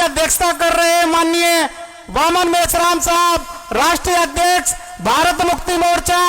अध्यक्षता कर रहे हैं माननीय वामन मेश्राम साहब, राष्ट्रीय अध्यक्ष भारत मुक्ति मोर्चा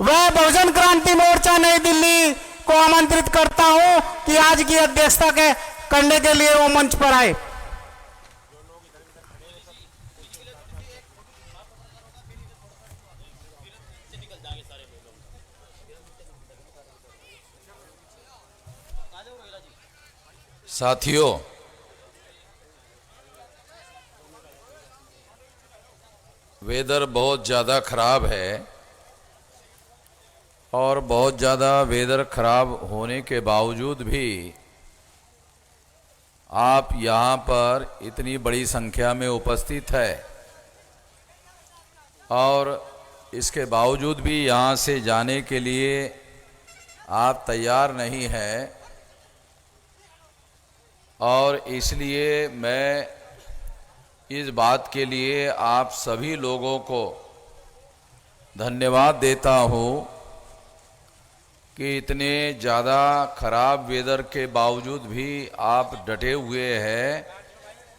व बहुजन क्रांति मोर्चा नई दिल्ली को आमंत्रित करता हूं कि आज की अध्यक्षता करने के लिए वो मंच पर आए। साथियों, वेदर बहुत ज़्यादा खराब है और बहुत ज़्यादा वेदर खराब होने के बावजूद भी आप यहाँ पर इतनी बड़ी संख्या में उपस्थित है और इसके बावजूद भी यहाँ से जाने के लिए आप तैयार नहीं हैं, और इसलिए मैं इस बात के लिए आप सभी लोगों को धन्यवाद देता हूँ कि इतने ज़्यादा खराब वेदर के बावजूद भी आप डटे हुए हैं।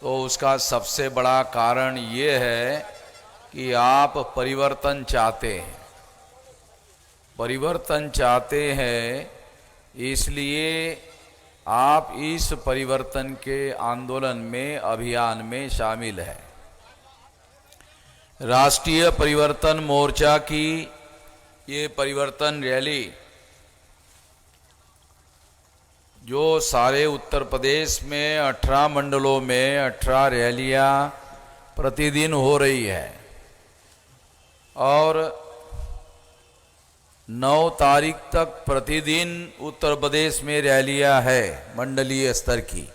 तो उसका सबसे बड़ा कारण ये है कि आप परिवर्तन चाहते हैं, परिवर्तन चाहते हैं, इसलिए आप इस परिवर्तन के आंदोलन में, अभियान में शामिल है। राष्ट्रीय परिवर्तन मोर्चा की ये परिवर्तन रैली जो सारे उत्तर प्रदेश में 18 मंडलों में 18 रैलियां प्रतिदिन हो रही है और 9 तारीख तक प्रतिदिन उत्तर प्रदेश में रैलियां है मंडलीय स्तर की।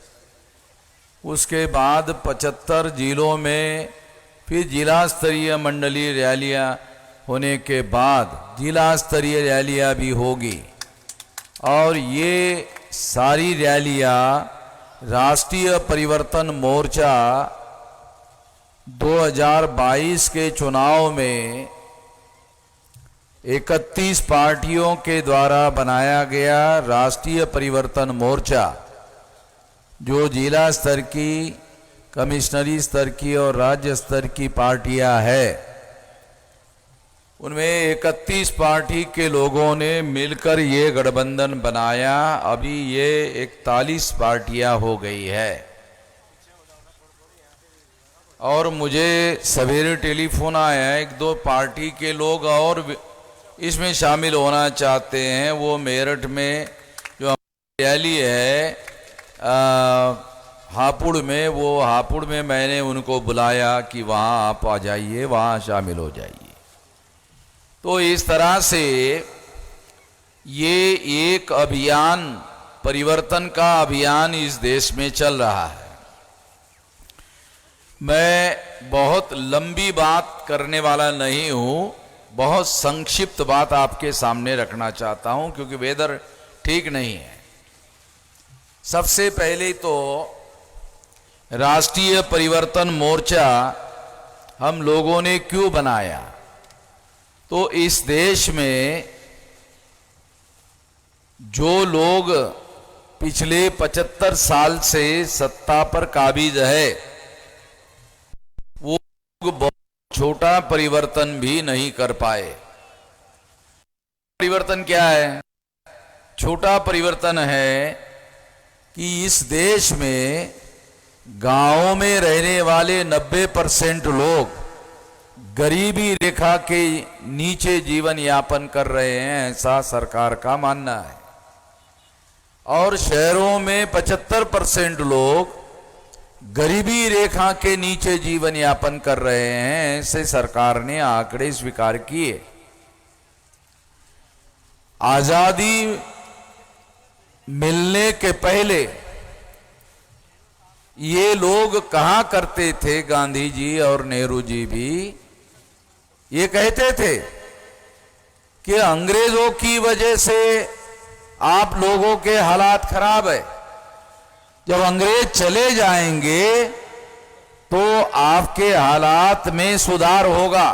उसके बाद 75 जिलों में फिर जिला स्तरीय मंडलीय रैलियां होने के बाद जिला स्तरीय रैलियां भी होगी और ये सारी रैलियां राष्ट्रीय परिवर्तन मोर्चा 2022 के चुनाव में 31 पार्टियों के द्वारा बनाया गया राष्ट्रीय परिवर्तन मोर्चा, जो जिला स्तर की, कमिश्नरी स्तर की और राज्य स्तर की पार्टियां है, उनमें 31 पार्टी के लोगों ने मिलकर ये गठबंधन बनाया। अभी ये 41 पार्टियां हो गई है और मुझे सवेरे टेलीफोन आया, 1-2 पार्टी के लोग और इसमें शामिल होना चाहते हैं। वो मेरठ में जो रैली है हापुड़ में, वो हापुड़ में मैंने उनको बुलाया कि वहाँ आप आ जाइए, वहाँ शामिल हो जाइए। तो इस तरह से ये एक अभियान, परिवर्तन का अभियान इस देश में चल रहा है। मैं बहुत लंबी बात करने वाला नहीं हूँ, बहुत संक्षिप्त बात आपके सामने रखना चाहता हूँ क्योंकि वेदर ठीक नहीं है। सबसे पहले तो राष्ट्रीय परिवर्तन मोर्चा हम लोगों ने क्यों बनाया? तो इस देश में जो लोग पिछले 75 साल से सत्ता पर काबिज है, वो बहुत छोटा परिवर्तन भी नहीं कर पाए। परिवर्तन क्या है? छोटा परिवर्तन है कि इस देश में गांवों में रहने वाले 90% लोग गरीबी रेखा के नीचे जीवन यापन कर रहे हैं, ऐसा सरकार का मानना है। और शहरों में 75% लोग गरीबी रेखा के नीचे जीवन यापन कर रहे हैं, ऐसे सरकार ने आंकड़े स्वीकार किए। आजादी मिलने के पहले ये लोग कहा करते थे, गांधी जी और नेहरू जी भी ये कहते थे कि अंग्रेजों की वजह से आप लोगों के हालात खराब है, जब अंग्रेज चले जाएंगे तो आपके हालात में सुधार होगा।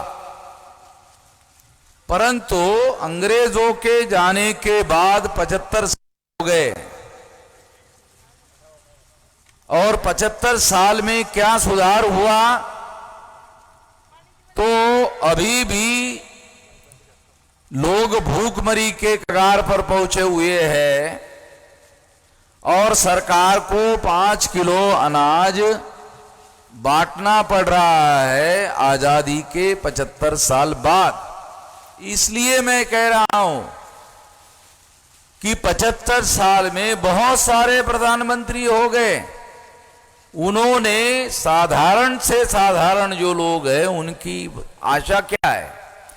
परंतु अंग्रेजों के जाने के बाद 75 साल हो गए और 75 साल में क्या सुधार हुआ, तो अभी भी लोग भूखमरी के कगार पर पहुंचे हुए हैं और सरकार को 5 किलो अनाज बांटना पड़ रहा है आजादी के 75 साल बाद। इसलिए मैं कह रहा हूं कि 75 साल में बहुत सारे प्रधानमंत्री हो गए, उन्होंने साधारण से साधारण जो लोग हैं उनकी आशा क्या है,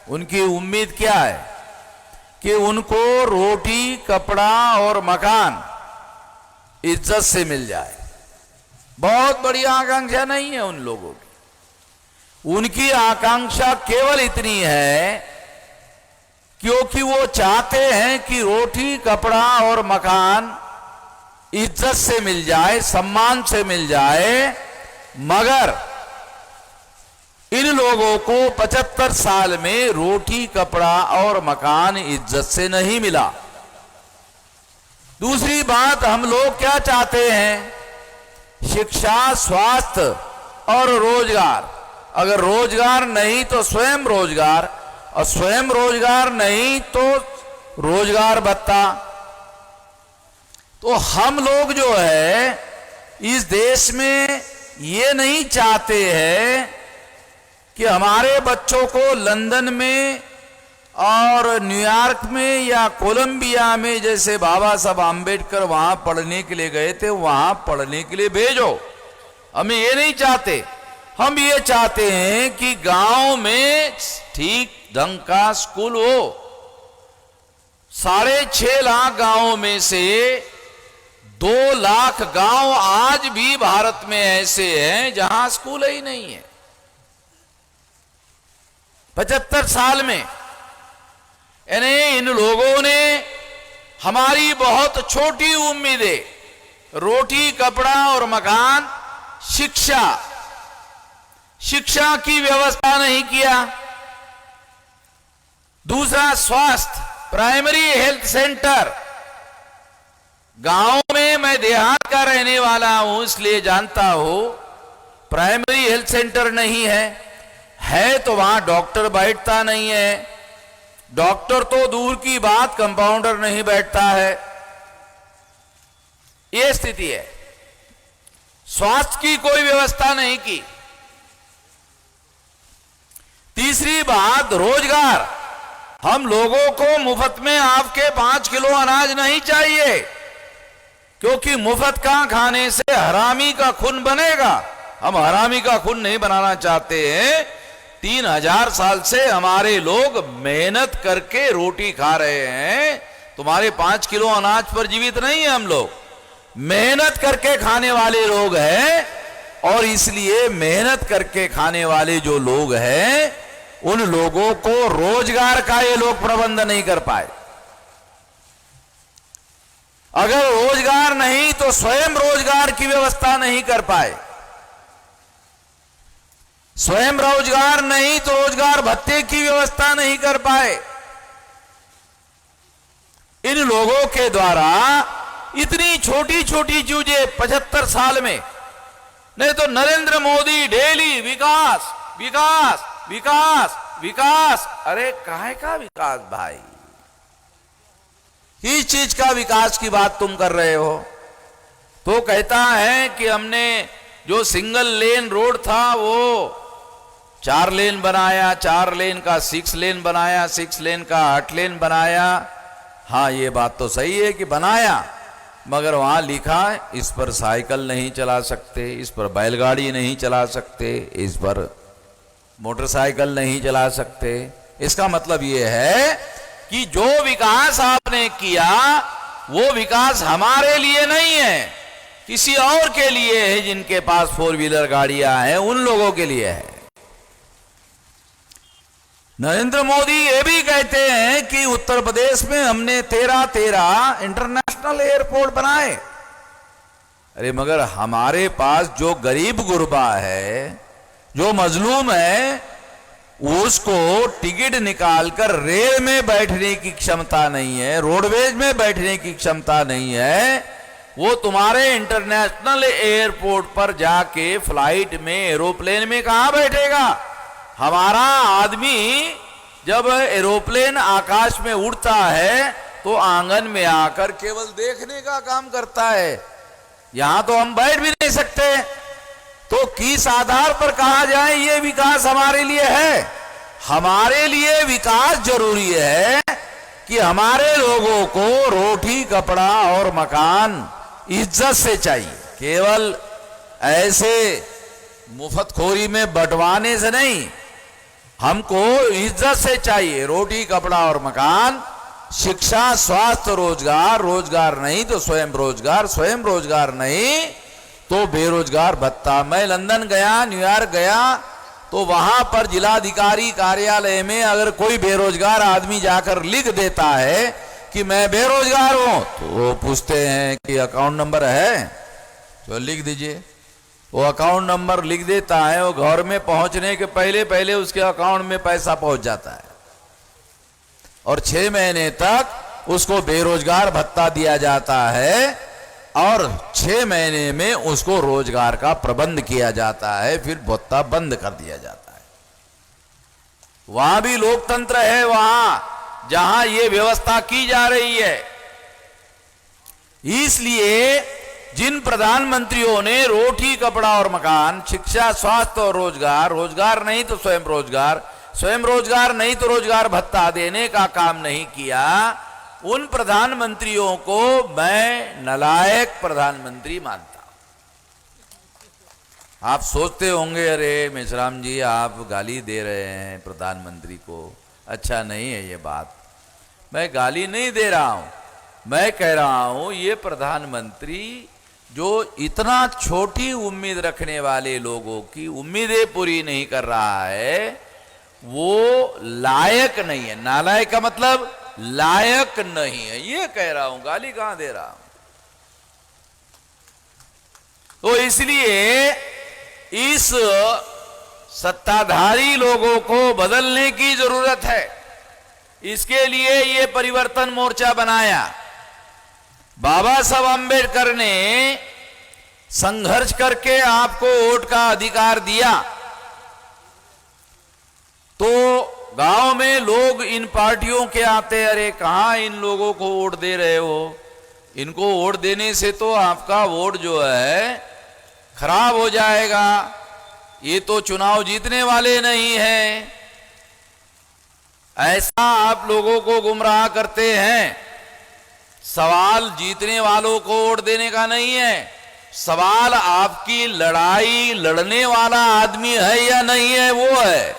उनकी उम्मीद क्या है कि उनको रोटी, कपड़ा और मकान इज्जत से मिल जाए। बहुत बड़ी आकांक्षा नहीं है उन लोगों की। उनकी आकांक्षा केवल इतनी है क्योंकि वो चाहते हैं कि रोटी, कपड़ा और मकान इज्जत से मिल जाए, सम्मान से मिल जाए। मगर इन लोगों को 75 साल में रोटी, कपड़ा और मकान इज्जत से नहीं मिला। दूसरी बात, हम लोग क्या चाहते हैं? शिक्षा, स्वास्थ्य और रोजगार। अगर रोजगार नहीं तो स्वयं रोजगार, और स्वयं रोजगार नहीं तो रोजगार भत्ता। तो हम लोग जो है इस देश में ये नहीं चाहते हैं कि हमारे बच्चों को लंदन में और न्यूयॉर्क में या कोलंबिया में, जैसे बाबा साहब आम्बेडकर वहां पढ़ने के लिए गए थे, वहां पढ़ने के लिए भेजो। हम ये नहीं चाहते। हम ये चाहते हैं कि गांव में ठीक ढंग का स्कूल हो। 6.5 लाख गांवों में से 2 लाख गांव आज भी भारत में ऐसे हैं जहां स्कूल ही नहीं है। 75 साल में यानी इन लोगों ने हमारी बहुत छोटी उम्मीदें, रोटी, कपड़ा और मकान, शिक्षा की व्यवस्था नहीं किया। दूसरा, स्वास्थ्य, प्राइमरी हेल्थ सेंटर। गांव में, मैं देहात का रहने वाला हूं इसलिए जानता हूं, प्राइमरी हेल्थ सेंटर नहीं है तो वहां डॉक्टर बैठता नहीं है। डॉक्टर तो दूर की बात, कंपाउंडर नहीं बैठता है। यह स्थिति है। स्वास्थ्य की कोई व्यवस्था नहीं की। तीसरी बात, रोजगार। हम लोगों को मुफ्त में आपके 5 किलो अनाज नहीं चाहिए, क्योंकि मुफ्त का खाने से हरामी का खून बनेगा। हम हरामी का खून नहीं बनाना चाहते हैं। 3000 साल से हमारे लोग मेहनत करके रोटी खा रहे हैं। तुम्हारे 5 किलो अनाज पर जीवित नहीं है हम लोग, मेहनत करके खाने वाले लोग हैं। और इसलिए मेहनत करके खाने वाले जो लोग हैं उन लोगों को रोजगार का ये लोग प्रबंध नहीं कर पाए। अगर रोजगार नहीं तो स्वयं रोजगार की व्यवस्था नहीं कर पाए। स्वयं रोजगार नहीं तो रोजगार भत्ते की व्यवस्था नहीं कर पाए। इन लोगों के द्वारा इतनी छोटी छोटी चीजें 75 साल में, नहीं तो नरेंद्र मोदी डेली विकास विकास विकास विकास। अरे काहे का विकास भाई? किस चीज का विकास की बात तुम कर रहे हो? तो कहता है कि हमने जो सिंगल लेन रोड था वो 4 लेन बनाया, 4 लेन का 6 लेन बनाया, 6 लेन का 8 लेन बनाया। हाँ, ये बात तो सही है कि बनाया, मगर वहां लिखा इस पर साइकिल नहीं चला सकते, इस पर बैलगाड़ी नहीं चला सकते, इस पर मोटरसाइकिल नहीं चला सकते। इसका मतलब ये है कि जो विकास आपने किया वो विकास हमारे लिए नहीं है, किसी और के लिए है। जिनके पास 4 व्हीलर गाड़ियां हैं उन लोगों के लिए है। नरेंद्र मोदी ये भी कहते हैं कि उत्तर प्रदेश में हमने 13 इंटरनेशनल एयरपोर्ट बनाए। अरे मगर हमारे पास जो गरीब गुरबा है, जो मजलूम है, उसको टिकट निकालकर रेल में बैठने की क्षमता नहीं है, रोडवेज में बैठने की क्षमता नहीं है। वो तुम्हारे इंटरनेशनल एयरपोर्ट पर जाके फ्लाइट में, एरोप्लेन में कहां बैठेगा? हमारा आदमी जब एरोप्लेन आकाश में उड़ता है तो आंगन में आकर केवल देखने का काम करता है। यहां तो हम बैठ भी नहीं सकते। तो किस आधार पर कहा जाए ये विकास हमारे लिए है? हमारे लिए विकास जरूरी है कि हमारे लोगों को रोटी, कपड़ा और मकान इज्जत से चाहिए। केवल ऐसे मुफ्तखोरी में बंटवाने से नहीं, हमको इज्जत से चाहिए। रोटी, कपड़ा और मकान, शिक्षा, स्वास्थ्य, रोजगार, रोजगार नहीं तो स्वयं रोजगार, स्वयं रोजगार नहीं तो बेरोजगार भत्ता। मैं लंदन गया, न्यूयॉर्क गया, तो वहां पर जिलाधिकारी कार्यालय में अगर कोई बेरोजगार आदमी जाकर लिख देता है कि मैं बेरोजगार हूं, तो वो पूछते हैं कि अकाउंट नंबर है, तो लिख दीजिए। वो अकाउंट नंबर लिख देता है, वो घर में पहुंचने के पहले पहले उसके अकाउंट में पैसा पहुंच जाता है और 6 महीने तक उसको बेरोजगार भत्ता दिया जाता है और 6 महीने में उसको रोजगार का प्रबंध किया जाता है, फिर भत्ता बंद कर दिया जाता है। वहां भी लोकतंत्र है, वहां जहां ये व्यवस्था की जा रही है। इसलिए जिन प्रधानमंत्रियों ने रोटी, कपड़ा और मकान, शिक्षा, स्वास्थ्य और रोजगार, रोजगार नहीं तो स्वयं रोजगार, स्वयं रोजगार नहीं तो रोजगार भत्ता देने का काम नहीं किया, उन प्रधानमंत्रियों को मैं नालायक प्रधानमंत्री मानता हूं। आप सोचते होंगे अरे मेश्राम जी आप गाली दे रहे हैं प्रधानमंत्री को, अच्छा नहीं है ये बात। मैं गाली नहीं दे रहा हूं, मैं कह रहा हूं ये प्रधानमंत्री जो इतना छोटी उम्मीद रखने वाले लोगों की उम्मीदें पूरी नहीं कर रहा है, वो लायक नहीं है। नालायक का मतलब लायक नहीं है, ये कह रहा हूं, गाली कहां दे रहा हूं। तो इसलिए इस सत्ताधारी लोगों को बदलने की जरूरत है। इसके लिए ये परिवर्तन मोर्चा बनाया। बाबा साहब अंबेडकर ने संघर्ष करके आपको वोट का अधिकार दिया, तो गांव में लोग इन पार्टियों के आते, अरे कहां इन लोगों को वोट दे रहे हो, इनको वोट देने से तो आपका वोट जो है खराब हो जाएगा, ये तो चुनाव जीतने वाले नहीं हैं। ऐसा आप लोगों को गुमराह करते हैं। सवाल जीतने वालों को वोट देने का नहीं है, सवाल आपकी लड़ाई लड़ने वाला आदमी है या नहीं है वो है।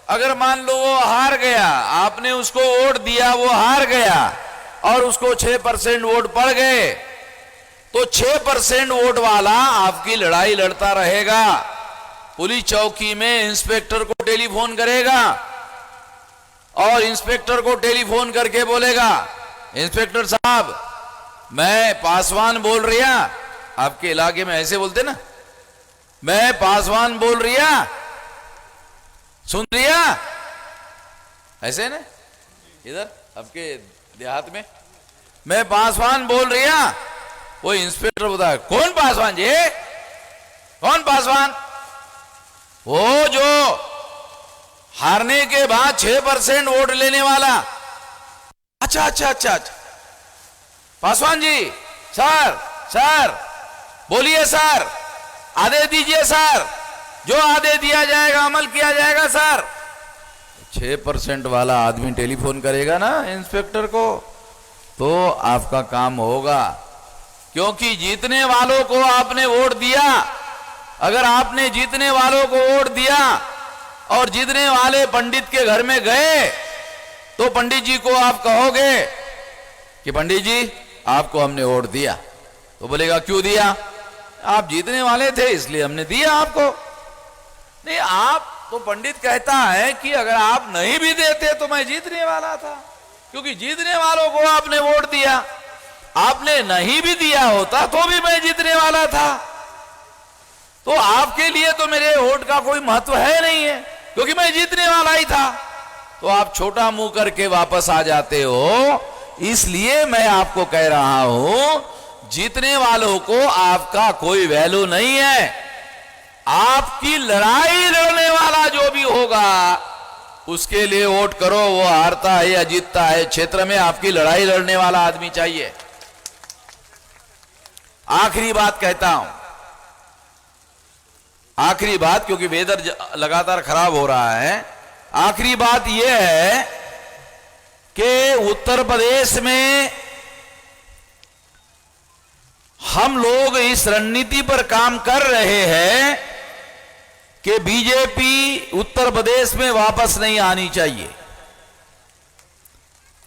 अगर मान लो वो हार गया, आपने उसको वोट दिया, वो हार गया और उसको 6% वोट पड़ गए, तो 6% वोट वाला आपकी लड़ाई लड़ता रहेगा। पुलिस चौकी में इंस्पेक्टर को टेलीफोन करेगा और इंस्पेक्टर को टेलीफोन करके बोलेगा, इंस्पेक्टर साहब मैं पासवान बोल रिया, आपके इलाके में ऐसे बोलते ना, मैं पासवान बोल रिया, सुन रिया, ऐसे ना इधर आपके देहात में, मैं पासवान बोल रिया। वो इंस्पेक्टर बोलता है, कौन पासवान जी, कौन पासवान? वो जो हारने के बाद 6% वोट लेने वाला। अच्छा अच्छा अच्छा अच्छा, पासवान जी, सर सर बोलिए सर, आदेश दीजिए सर, जो आदेश दिया जाएगा अमल किया जाएगा सर। 6% वाला आदमी टेलीफोन करेगा ना इंस्पेक्टर को, तो आपका काम होगा, क्योंकि जीतने वालों को आपने वोट दिया। अगर आपने जीतने वालों को वोट दिया और जीतने वाले पंडित के घर में गए, तो पंडित जी को आप कहोगे कि पंडित जी आपको हमने वोट दिया, तो बोलेगा क्यों दिया? आप जीतने वाले थे इसलिए हमने दिया आपको। नहीं, आप तो पंडित कहता है कि अगर आप नहीं भी देते तो मैं जीतने वाला था, क्योंकि जीतने वालों को आपने वोट दिया। आपने नहीं भी दिया होता तो भी मैं जीतने वाला था, तो आपके लिए तो मेरे वोट का कोई महत्व है नहीं है, क्योंकि मैं जीतने वाला ही था। तो आप छोटा मुंह करके वापस आ जाते हो। इसलिए मैं आपको कह रहा हूं, जीतने वालों को आपका कोई वैल्यू नहीं है। आपकी लड़ाई लड़ने वाला जो भी होगा उसके लिए वोट करो। वो हारता है या जीतता है, क्षेत्र में आपकी लड़ाई लड़ने वाला आदमी चाहिए। आखिरी बात कहता हूं, आखिरी बात, क्योंकि वेदर लगातार खराब हो रहा है। आखिरी बात यह है कि उत्तर प्रदेश में हम लोग इस रणनीति पर काम कर रहे हैं कि बीजेपी उत्तर प्रदेश में वापस नहीं आनी चाहिए।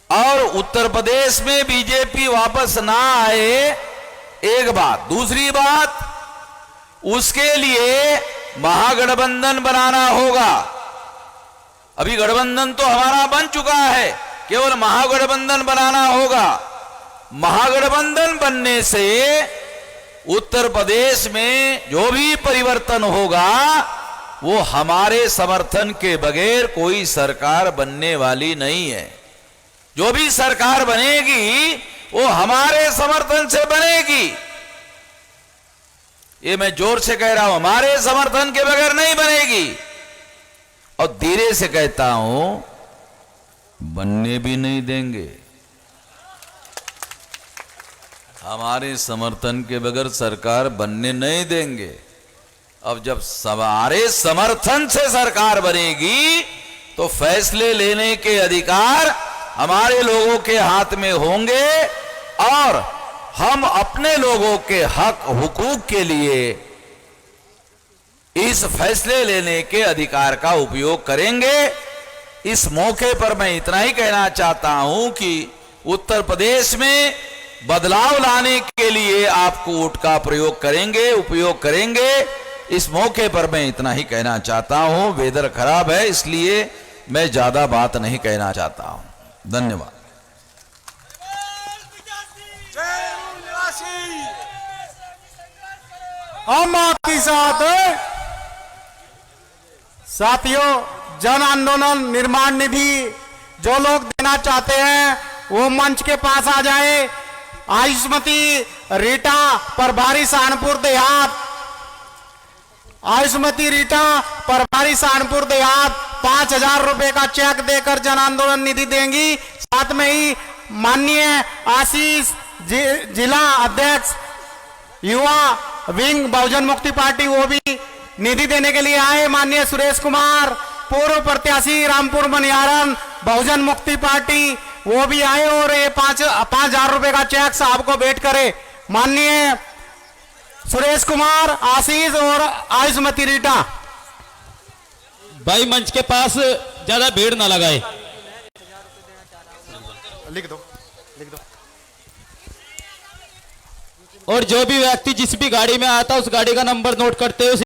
और उत्तर प्रदेश में बीजेपी वापस ना आए, एक बात। दूसरी बात, उसके लिए महागठबंधन बनाना होगा। अभी गठबंधन तो हमारा बन चुका है, केवल महागठबंधन बनाना होगा। महागठबंधन बनने से उत्तर प्रदेश में जो भी परिवर्तन होगा वो हमारे समर्थन के बगैर कोई सरकार बनने वाली नहीं है। जो भी सरकार बनेगी वो हमारे समर्थन से बनेगी। ये मैं जोर से कह रहा हूं, हमारे समर्थन के बगैर नहीं बनेगी। और धीरे से कहता हूं, बनने भी नहीं देंगे। हमारे समर्थन के बगैर सरकार बनने नहीं देंगे। अब जब हमारे समर्थन से सरकार बनेगी तो फैसले लेने के अधिकार हमारे लोगों के हाथ में होंगे और हम अपने लोगों के हक हुकूक के लिए इस फैसले लेने के अधिकार का उपयोग करेंगे। इस मौके पर मैं इतना ही कहना चाहता हूं कि उत्तर प्रदेश में बदलाव लाने के लिए आप वोट का प्रयोग करेंगे, उपयोग करेंगे। इस मौके पर मैं इतना ही कहना चाहता हूं। वेदर खराब है इसलिए मैं ज्यादा बात नहीं कहना चाहता हूं। धन्यवाद। हम आपके साथ हैं। साथियों, जन आंदोलन निर्माण निधि जो लोग देना चाहते हैं वो मंच के पास आ जाए। आयुष्मती रीटा प्रभारी सहारनपुर देहात, आयुष्मती रीटा प्रभारी सहारनपुर देहात 5,000 रुपए का चेक देकर जन आंदोलन निधि देंगी। साथ में ही माननीय आशीष जिला अध्यक्ष युवा विंग बहुजन मुक्ति पार्टी वो भी निधि देने के लिए आए। माननीय सुरेश कुमार पूर्व प्रत्याशी रामपुर मनिहारन बहुजन मुक्ति पार्टी वो भी आए और ये 5,000 रुपए का चेक साहब को भेंट करे। माननीय सुरेश कुमार, आशीष और आयुष्मती रीटा। भाई मंच के पास ज्यादा भीड़ ना लगाए। लिख दो, लिख दो। और जो भी व्यक्ति जिस भी गाड़ी में आता है उस गाड़ी का नंबर नोट करते हुए